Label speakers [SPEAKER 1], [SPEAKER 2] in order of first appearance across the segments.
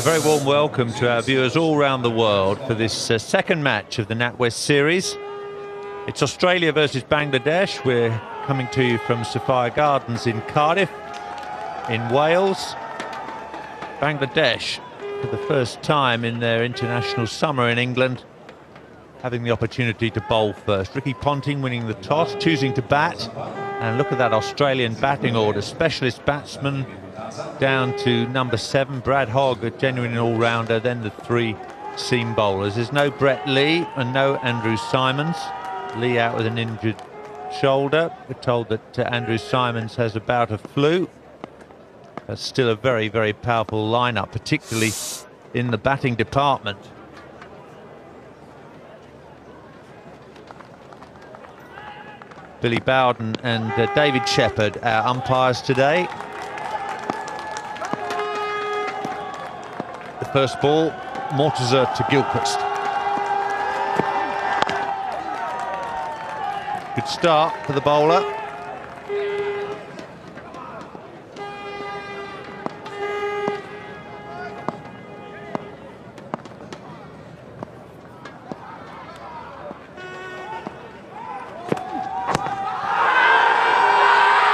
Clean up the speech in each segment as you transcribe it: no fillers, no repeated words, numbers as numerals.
[SPEAKER 1] very warm welcome to our viewers all around the world for this second match of the Natwest series. It's Australia versus Bangladesh. We're coming to you from Sophia Gardens in Cardiff, in Wales. Bangladesh, for the first time in their international summer in England, having the opportunity to bowl first. Ricky Ponting winning the toss, choosing to bat. And look at that Australian batting order. Specialist batsman down to number 7, Brad Hogg, a genuine all-rounder, then the 3 seam bowlers. There's no Brett Lee and no Andrew Symonds. Lee out with an injured shoulder. We're told that Andrew Symonds has a bout of flu. That's still a very, very powerful lineup, particularly in the batting department. Billy Bowden and David Shepherd, our umpires today. The first ball, Mortizer to Gilchrist. Good start for the bowler.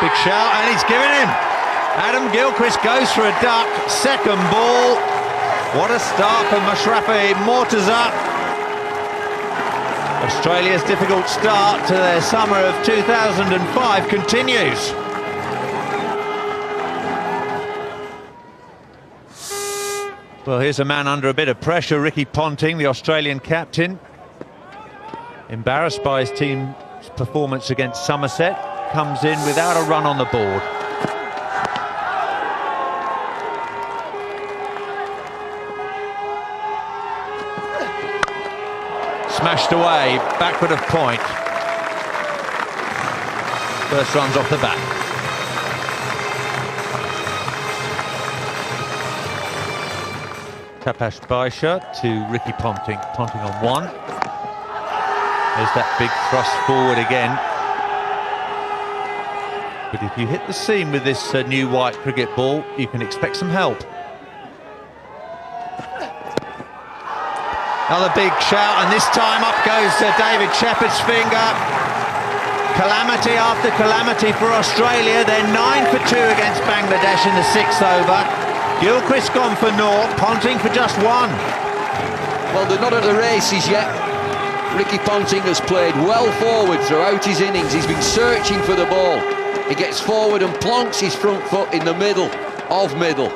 [SPEAKER 1] Big shout, and he's given him. Adam Gilchrist goes for a duck. Second ball. What a start for Mashrafi Mortizer. Australia's difficult start to their summer of 2005 continues. Well, here's a man under a bit of pressure, Ricky Ponting, the Australian captain. Embarrassed by his team's performance against Somerset. Comes in without a run on the board. Smashed away, backward of point. First runs off the bat. Tapash Baisha to Ricky Ponting. Ponting on 1. There's that big thrust forward again. But if you hit the seam with this new white cricket ball, you can expect some help. Another big shout, and this time up goes David Shepherd's finger. Calamity after calamity for Australia. They're 9 for 2 against Bangladesh in the 6th over. Gilchrist gone for 0, Ponting for just 1.
[SPEAKER 2] Well, they're not at the races yet. Ricky Ponting has played well forward throughout his innings. He's been searching for the ball. He gets forward and plonks his front foot in the middle of middle.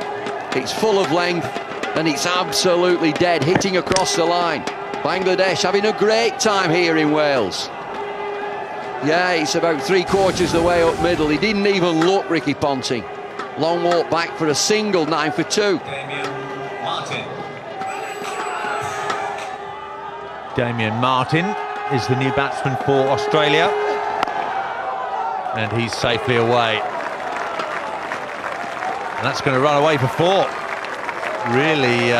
[SPEAKER 2] It's full of length and it's absolutely dead, hitting across the line. Bangladesh having a great time here in Wales. Yeah, it's about 3/4 the way up middle. He didn't even look, Ricky Ponting. Long walk back for a single, 9 for 2.
[SPEAKER 1] Damien Martin is the new batsman for Australia. And he's safely away. And that's going to run away for 4. Really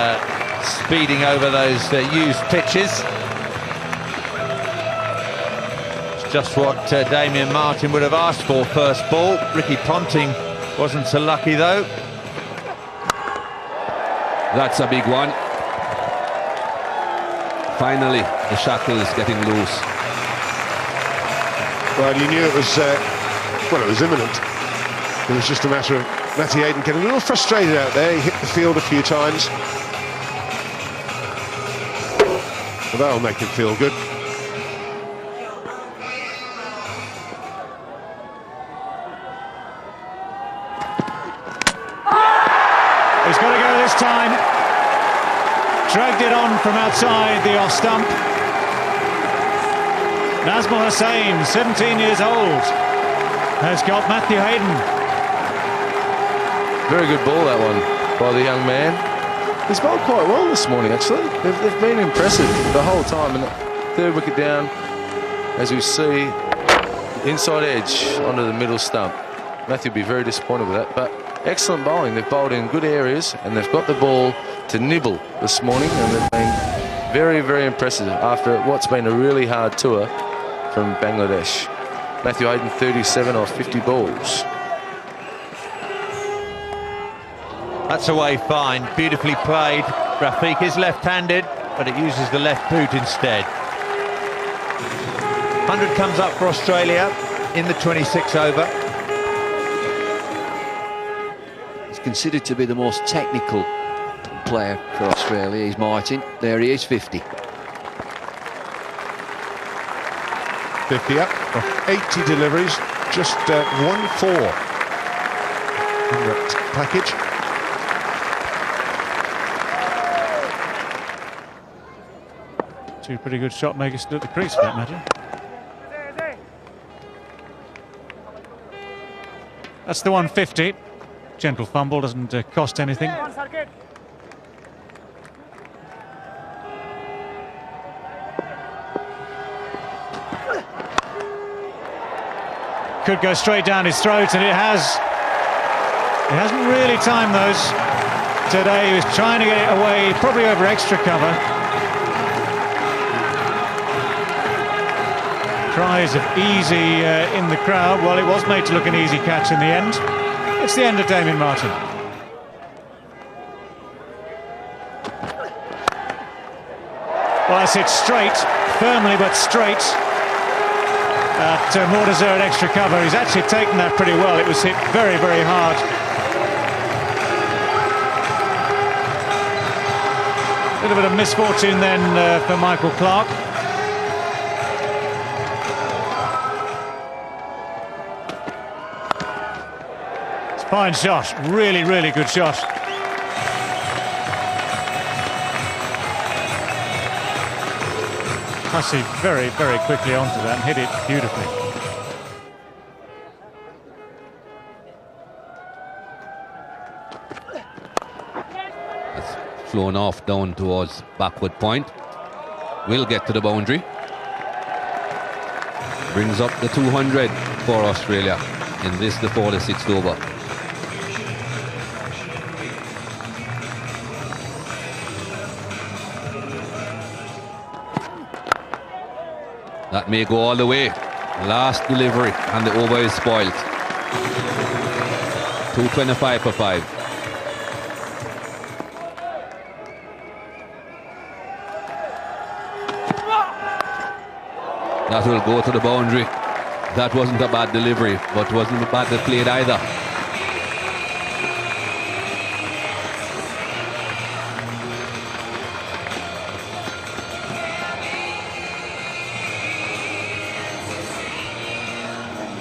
[SPEAKER 1] speeding over those used pitches. It's just what Damien Martin would have asked for first ball. Ricky Ponting wasn't so lucky though.
[SPEAKER 3] That's a big one. Finally, the shackle is getting loose.
[SPEAKER 4] Well, you knew it was, well, it was imminent. It was just a matter of Matty Hayden getting a little frustrated out there. He hit the field a few times. Well, that'll make him feel good.
[SPEAKER 5] He's got to go this time. Dragged it on from outside the off stump. Nazmul Hussain, 17 years old, has got Matthew Hayden.
[SPEAKER 6] Very good ball, that one, by the young man. He's bowled quite well this morning, actually. They've been impressive the whole time. And the 3rd wicket down, as we see, inside edge onto the middle stump. Matthew will be very disappointed with that, but excellent bowling. They've bowled in good areas, and they've got the ball to nibble this morning, and they've been very, very impressive after what's been a really hard tour from Bangladesh. Matthew Hayden, 37 off 50 balls.
[SPEAKER 1] That's away fine, beautifully played. Rafiq is left-handed, but it uses the left boot instead. 100 comes up for Australia in the 26 over.
[SPEAKER 2] He's considered to be the most technical player for Australia. He's Martin. There he is, 50.
[SPEAKER 4] 50 up, 80 deliveries, just 1-4 in that package.
[SPEAKER 5] Two pretty good shot makers stood at the crease for that matter. That's the 150. Gentle fumble, doesn't cost anything. Could go straight down his throat, and it has. He hasn't really timed those today. He was trying to get it away, probably over extra cover. Cries of easy in the crowd. Well, it was made to look an easy catch in the end. It's the end of Damien Martin. Well, that's hit straight, firmly but straight. At Mortazer at extra cover. He's actually taken that pretty well. It was hit very, very hard. A little bit of misfortune then for Michael Clark. It's a fine shot. Really, really good shot. Hussey very, very quickly onto that and hit it beautifully.
[SPEAKER 3] It's flown off down towards backward point. Will get to the boundary. Brings up the 200 for Australia in this, the 46th over. That may go all the way. Last delivery and the over is spoiled. 225 for 5. That will go to the boundary. That wasn't a bad delivery, but wasn't a bad played either.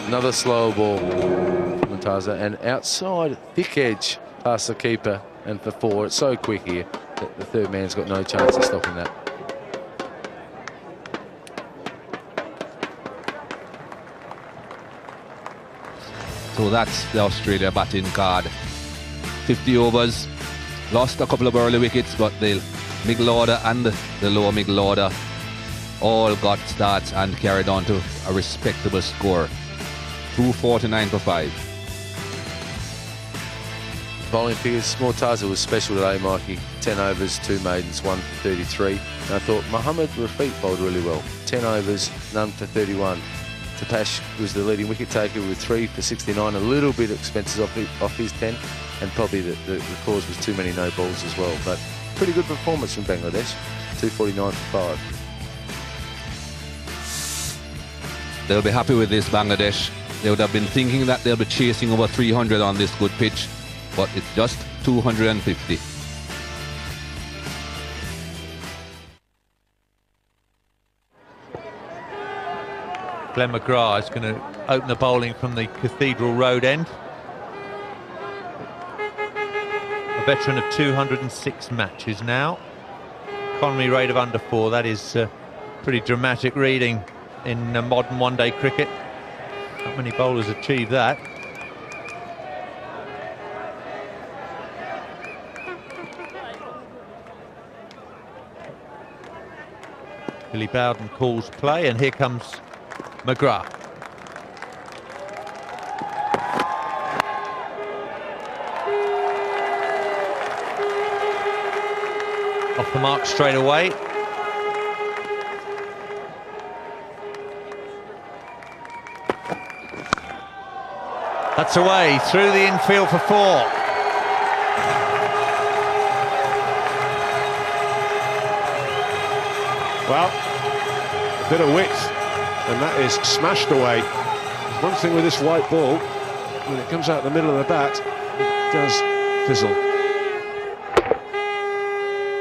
[SPEAKER 6] Another slow ball from Taza, and outside thick edge past the keeper, and for 4. It's so quick here that the third man's got no chance of stopping that.
[SPEAKER 3] So that's the Australia batting card. 50 overs, lost a couple of early wickets, but the middle order and the lower middle order all got starts and carried on to a respectable score. 249 for 5.
[SPEAKER 6] Bowling figures, Mortaza was special today, Mikey. 10 overs, 2 maidens, 1 for 33. And I thought Mohamed Rafiq bowled really well. 10 overs, none for 31. Tapash was the leading wicket taker with 3 for 69. A little bit of expenses off his 10, and probably the cause was too many no balls as well. But pretty good performance from Bangladesh. 249 for 5.
[SPEAKER 3] They'll be happy with this, Bangladesh. They would have been thinking that they'll be chasing over 300 on this good pitch, but it's just 250.
[SPEAKER 1] Glenn McGrath is going to open the bowling from the Cathedral Road end. A veteran of 206 matches now. Economy rate of under 4. That is pretty dramatic reading in modern one-day cricket. Not many bowlers achieve that. Billy Bowden calls play, and here comes McGrath. Off the mark straight away. That's away, through the infield for 4.
[SPEAKER 4] Iqbal. A bit of width, and that is smashed away. One thing with this white ball, when it comes out the middle of the bat, it does fizzle.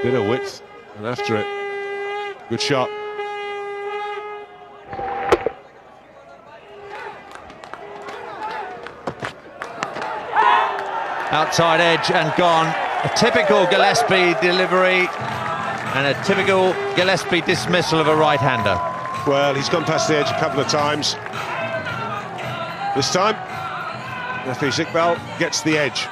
[SPEAKER 4] Bit of width, and after it, good shot.
[SPEAKER 1] Outside edge and gone. A typical Gillespie delivery and a typical Gillespie dismissal of a right-hander.
[SPEAKER 4] Well, he's gone past the edge a couple of times. This time, Natwest Iqbal gets the edge.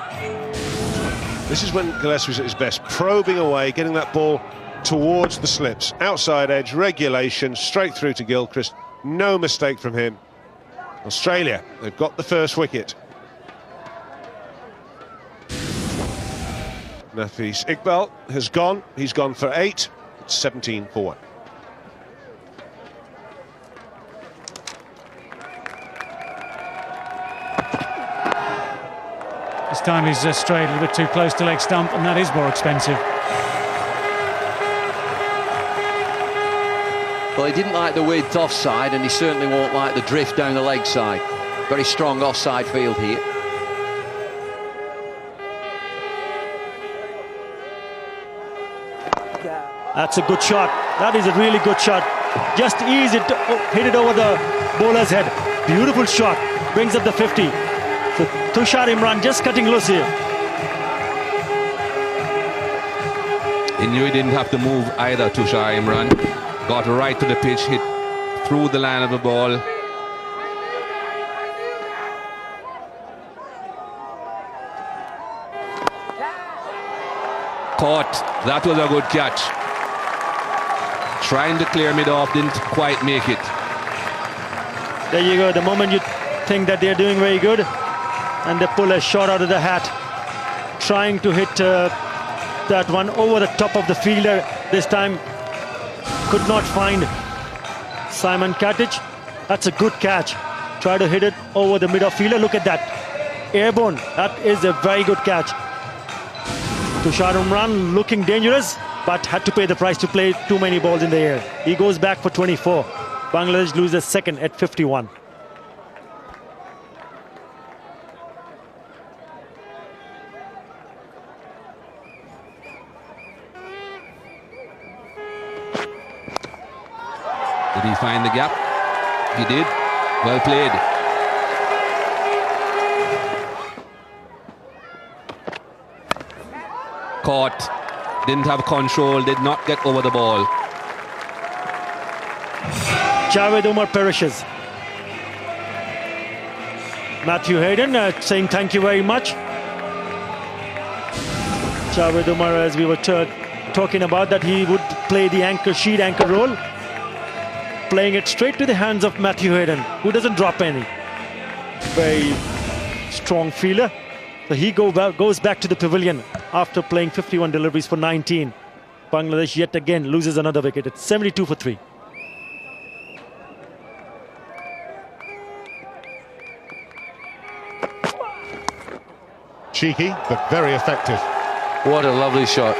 [SPEAKER 4] This is when Gillespie's at his best, probing away, getting that ball towards the slips. Outside edge, regulation, straight through to Gilchrist. No mistake from him. Australia, they've got the first wicket. Natwest Iqbal has gone. He's gone for 8. It's 17 for 1.
[SPEAKER 5] This time he's straight a little bit too close to leg stump, and that is more expensive.
[SPEAKER 2] Well, he didn't like the width offside, and he certainly won't like the drift down the leg side. Very strong offside field here.
[SPEAKER 7] That's a good shot. That is a really good shot. Just easy to hit it over the bowler's head. Beautiful shot. Brings up the 50. So Tushar Imran just cutting loose here.
[SPEAKER 3] He knew he didn't have to move either, Tushar Imran. Got right to the pitch, hit through the line of the ball. Caught. That was a good catch. Trying to clear mid off, didn't quite make it.
[SPEAKER 7] There you go. The moment you think that they're doing very good, and they pull a shot out of the hat, trying to hit that one over the top of the fielder. This time could not find Simon Katic. That's a good catch. Try to hit it over the mid-off fielder. Look at that. Airborne. That is a very good catch. Tushar Imran looking dangerous, but had to pay the price to play too many balls in the air. He goes back for 24. Bangladesh loses second at 51.
[SPEAKER 3] Did he find the gap? He did. Well played. Caught. Didn't have control. Did not get over the ball.
[SPEAKER 7] Javed Umar perishes. Matthew Hayden saying thank you very much. Javed Umar, as we were talking about, that he would play the sheet anchor role, playing it straight to the hands of Matthew Hayden, who doesn't drop any. Very strong fielder. So he goes back to the pavilion after playing 51 deliveries for 19. Bangladesh yet again loses another wicket. It's 72 for 3.
[SPEAKER 4] Cheeky, but very effective.
[SPEAKER 6] What a lovely shot.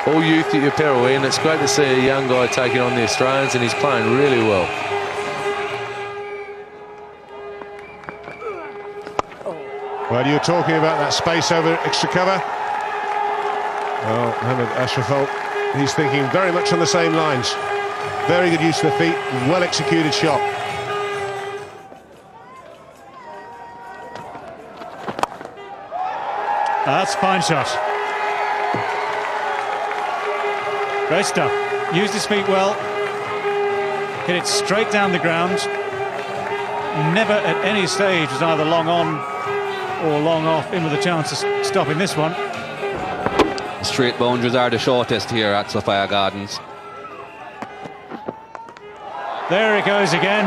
[SPEAKER 6] All youth at your peril, and it's great to see a young guy taking on the Australians, and he's playing really well.
[SPEAKER 4] Well, you were talking about that space over extra cover. Well, Mohammad Ashraf, he's thinking very much on the same lines. Very good use of the feet, well executed shot.
[SPEAKER 5] That's a fine shot. Great stuff. Used his feet well. Hit it straight down the ground. Never at any stage was either long on or long off, in with a chance of stopping this one.
[SPEAKER 3] Straight boundaries are the shortest here at Sophia Gardens.
[SPEAKER 5] There it goes again.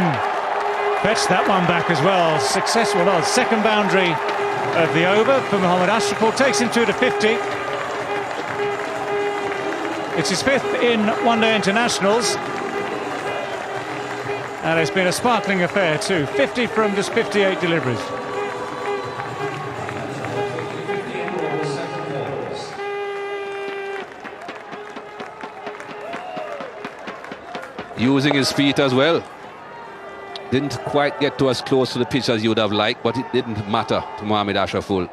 [SPEAKER 5] Fetched that one back as well. Successful. Oh, second boundary of the over for Mohammad Ashraf. Takes him through to 50. It's his 5th in one-day internationals. And it's been a sparkling affair too. 50 from just 58 deliveries.
[SPEAKER 3] using his feet as well. Didn't quite get to as close to the pitch as you would have liked, but it didn't matter to Mohamed Ashraful.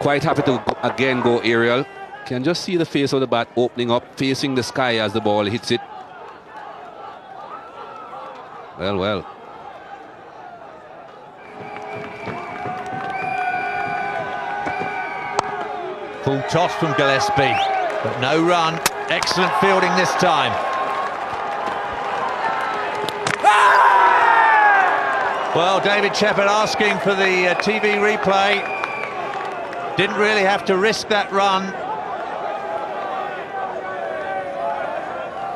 [SPEAKER 3] Quite happy to again go aerial. Can just see the face of the bat opening up, facing the sky as the ball hits it. Well, well.
[SPEAKER 1] Full toss from Gillespie, but no run. Excellent fielding this time. Well, David Shepherd asking for the TV replay. Didn't really have to risk that run.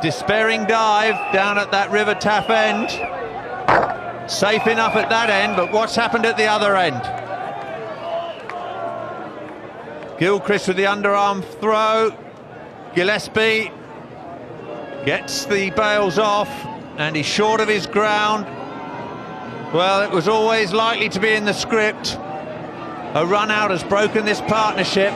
[SPEAKER 1] Despairing dive down at that River Taff end. Safe enough at that end, but what's happened at the other end? Gilchrist with the underarm throw. Gillespie gets the bails off, and he's short of his ground. Well, it was always likely to be in the script. A run out has broken this partnership.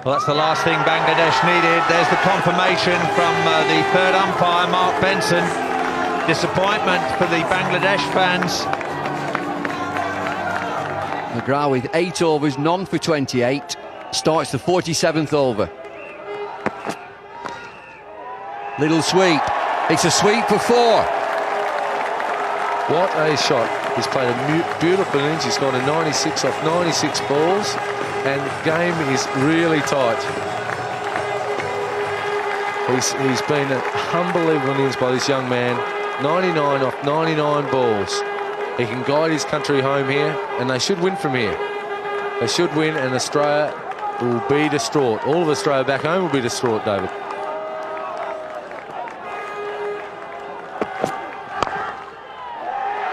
[SPEAKER 1] Well, that's the last thing Bangladesh needed. There's the confirmation from the third umpire, Mark Benson. Disappointment for the Bangladesh fans.
[SPEAKER 2] McGrath with 8 overs, none for 28. Starts the 47th over. Little sweep. It's a sweep for 4.
[SPEAKER 6] What a shot. He's played a beautiful innings. He's got a 96 off 96 balls. And the game is really tight. He's been an unbelievable innings by this young man. 99 off 99 balls. He can guide his country home here, and they should win from here. They should win, and Australia will be distraught. All of Australia back home will be distraught, David.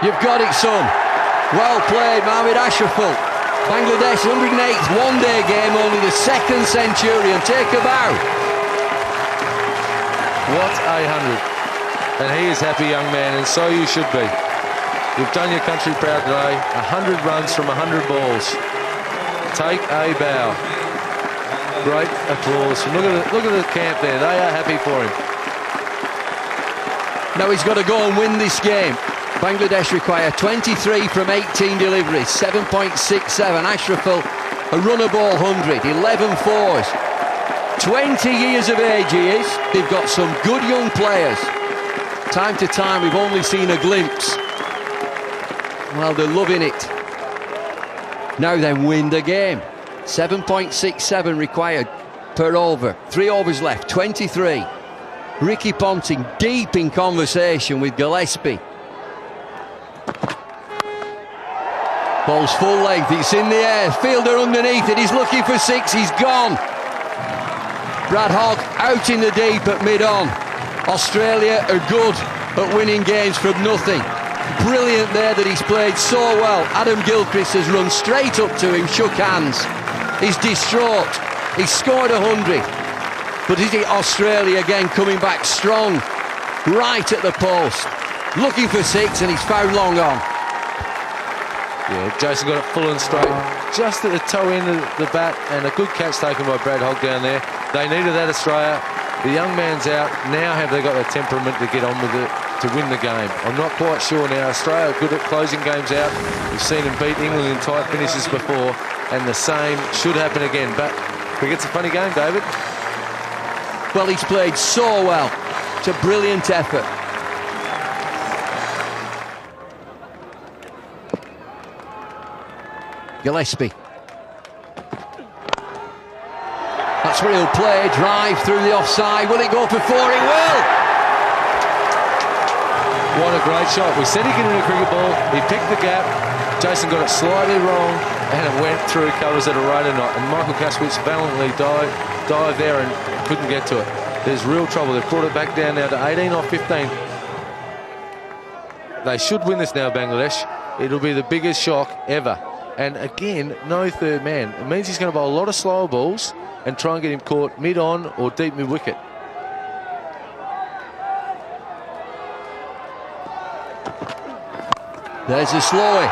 [SPEAKER 2] You've got it, son. Well played, Mohamed Ashraful. Bangladesh 108th one-day game, only the second centurion. Take a bow.
[SPEAKER 6] What a 100. And he is happy, young man, and so you should be. You've done your country proud today. 100 runs from 100 balls. Take a bow. Great applause. Look at the camp there. They are happy for him.
[SPEAKER 2] Now he's got to go and win this game. Bangladesh require 23 from 18 deliveries, 7.67. Ashraful, a runner ball 100, 11 fours. 20 years of age he is. They've got some good young players. Time to time we've only seen a glimpse. Well, they're loving it. Now then, win the game. 7.67 required per over. 3 overs left, 23. Ricky Ponting deep in conversation with Gillespie. Ball's full length, it's in the air, fielder underneath it, he's looking for 6, he's gone. Brad Hogg out in the deep at mid-on. Australia are good at winning games from nothing. Brilliant there that he's played so well. Adam Gilchrist has run straight up to him, shook hands. He's distraught, he's scored 100. But is it Australia again coming back strong, right at the post. Looking for 6 and he's found long on.
[SPEAKER 6] Yeah, Jason got it full and straight, just at the toe end of the bat, and a good catch taken by Brad Hogg down there. They needed that, Australia. The young man's out. Now have they got the temperament to get on with it, to win the game? I'm not quite sure now. Australia are good at closing games out. We've seen them beat England in tight finishes before, and the same should happen again. But cricket's a funny game, David.
[SPEAKER 2] Well, he's played so well. It's a brilliant effort. Gillespie. That's where he'll play. Drive through the offside. Will it go for 4? It will!
[SPEAKER 6] What a great shot. We said he could hit a cricket ball. He picked the gap. Jason got it slightly wrong, and it went through covers at a rate or not. And Michael Kaswitz valiantly dived there and couldn't get to it. There's real trouble. They've brought it back down now to 18 off 15. They should win this now, Bangladesh. It'll be the biggest shock ever. And again, no third man. It means he's going to bowl a lot of slower balls and try and get him caught mid-on or deep mid-wicket.
[SPEAKER 2] There's a slowie.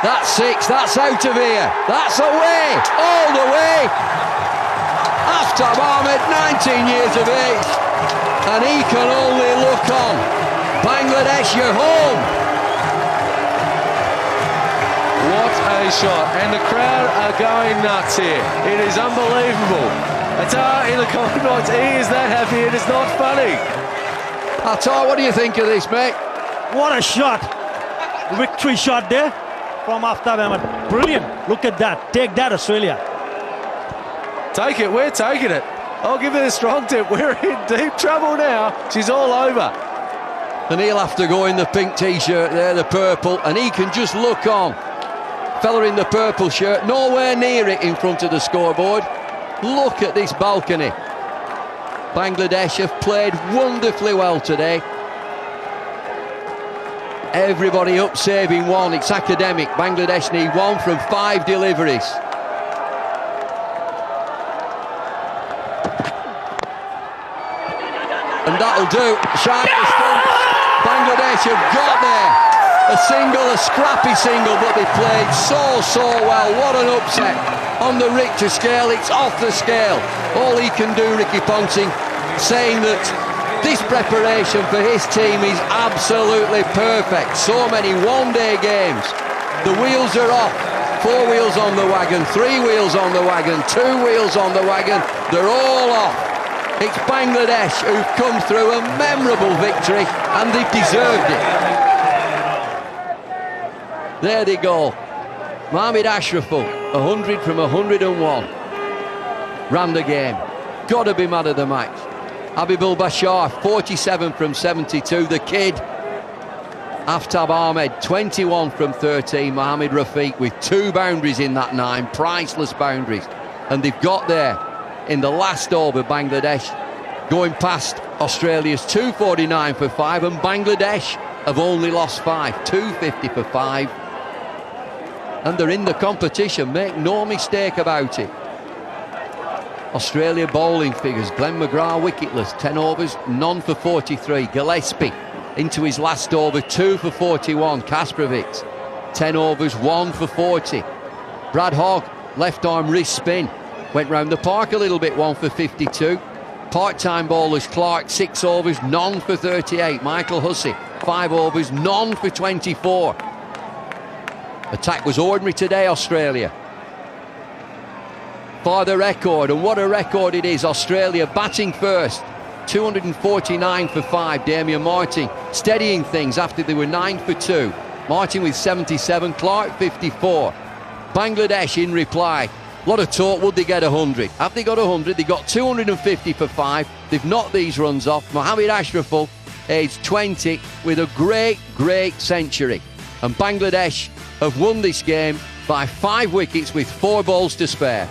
[SPEAKER 2] That's 6. That's out of here. That's away. All the way. Aftab Ahmed, 19 years of age, and he can only look on. Bangladesh, you're home.
[SPEAKER 6] What a shot, and the crowd are going nuts here. It is unbelievable. Attar in the comments, he is that happy, it is not funny.
[SPEAKER 2] Attar, what do you think of this, mate?
[SPEAKER 7] What a shot. Victory shot there from Aftab Ahmed. Brilliant. Look at that. Take that, Australia.
[SPEAKER 6] Take it, we're taking it. I'll give it a strong tip. We're in deep trouble now. She's all over.
[SPEAKER 2] And he'll have to go in the pink t-shirt there, the purple, and he can just look on. Fella in the purple shirt, nowhere near it in front of the scoreboard. Look at this balcony. Bangladesh have played wonderfully well today. Everybody up saving one. It's academic. Bangladesh need 1 from 5 deliveries. And that'll do. Sharp response. Bangladesh have got there. A single, a scrappy single, but they played so well. What an upset. On the Richter scale, it's off the scale. All he can do, Ricky Ponting, saying that this preparation for his team is absolutely perfect. So many one-day games. The wheels are off. 4 wheels on the wagon, 3 wheels on the wagon, 2 wheels on the wagon. They're all off. It's Bangladesh who've come through a memorable victory, and they've deserved it. There they go. Mohamed Ashraful, 100 from 101. Ran the game. Got to be man of the match. Habibul Bashar, 47 from 72. The kid, Aftab Ahmed, 21 from 13. Mohamed Rafiq with 2 boundaries in that 9. Priceless boundaries. And they've got there in the last over, Bangladesh, going past Australia's 249 for 5. And Bangladesh have only lost 5. 250 for 5. And they're in the competition, make no mistake about it. Australia bowling figures. Glenn McGrath wicketless, 10 overs, none for 43. Gillespie into his last over, 2 for 41. Kasprovic, 10 overs, 1 for 40. Brad Hogg, left arm wrist spin, went round the park a little bit, 1 for 52. Part-time bowlers, Clark, 6 overs, none for 38. Michael Hussey, 5 overs, none for 24. Attack was ordinary today, Australia. For the record, and what a record it is. Australia batting first, 249 for 5. Damian Martin steadying things after they were 9 for 2. Martin with 77, Clark 54. Bangladesh in reply. A lot of talk, would they get 100? Have they got 100? They got 250 for 5. They've knocked these runs off. Mohamed Ashraful, aged 20, with a great century. And Bangladesh have won this game by 5 wickets with 4 balls to spare.